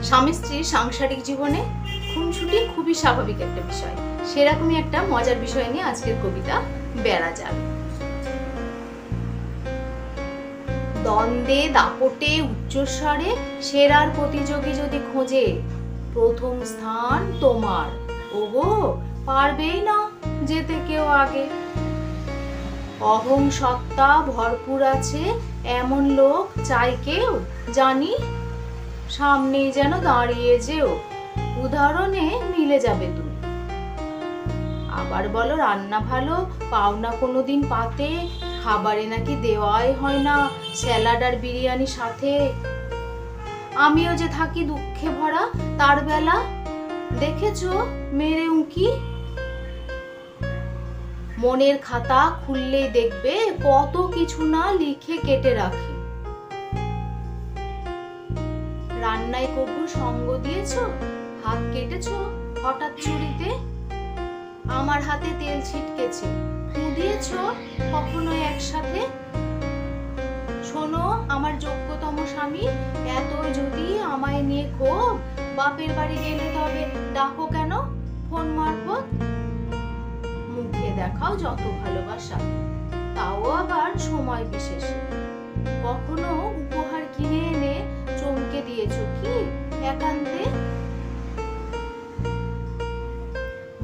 স্বামী স্ত্রীর সাংসারিক জীবনে খুনসুটি খুবই স্বাভাবিক একটা বিষয়। সেরকমই একটা মজার বিষয় নিয়ে আজকের কবিতা বেড়াজাল। দ্বন্দ্বে দাপটে উচ্চস্বরে সেরার প্রতিযোগী যদি খোঁজে, প্রথম স্থান তোমার, ওগো পারবেই না যেতে কেউ আগে। অহং সত্তা ভরপুর আছে এমন লোক চাই কেউ, জানি সামনেই যেন দাঁড়িয়ে যেও, উদাহরণে মিলে যাবে তুমি। আবার বলো রান্না ভালো, পাও না কোনোদিন পাতে, খাবারে নাকি দেওয়াই হয় না স্যালাড আর বিরিয়ানি সাথে। আমিও যে থাকি দুঃখে ভরা তার বেলা, দেখেছো মেরে উঁকি। মনের খাতা খুললেই দেখবে কত কিছু না লিখে কেটে রাখি। রান্নায় কবু সঙ্গ দিয়েছো, হাত কেটেছো হঠাৎ চুরিতে, আমার হাতে তেল ছিটকেছে, ফু দিয়েছো কখনো একসাথে। শোনো আমার যোগ্যতম স্বামী, এতই যদি আমায় নিয়ে ক্ষোভ, বাপের বাড়ি গেলে তবে ডাকো কেন ফোন মারফত। মুখে দেখাও যত ভালোবাসা, তাও আবার সময় বিশেষে। কখনো উপহার কিনে এনে চমকে দিয়েছো কি একান্তে।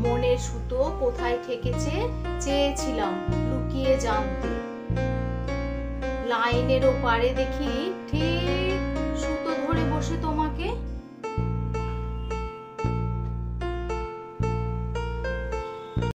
মনের সুতো কোথায় ঠেকেছে চেয়েছিলাম লুকিয়ে জানতে, লাইনের ওপারে দেখি ঠিক সুতো ধরে বসে তোমার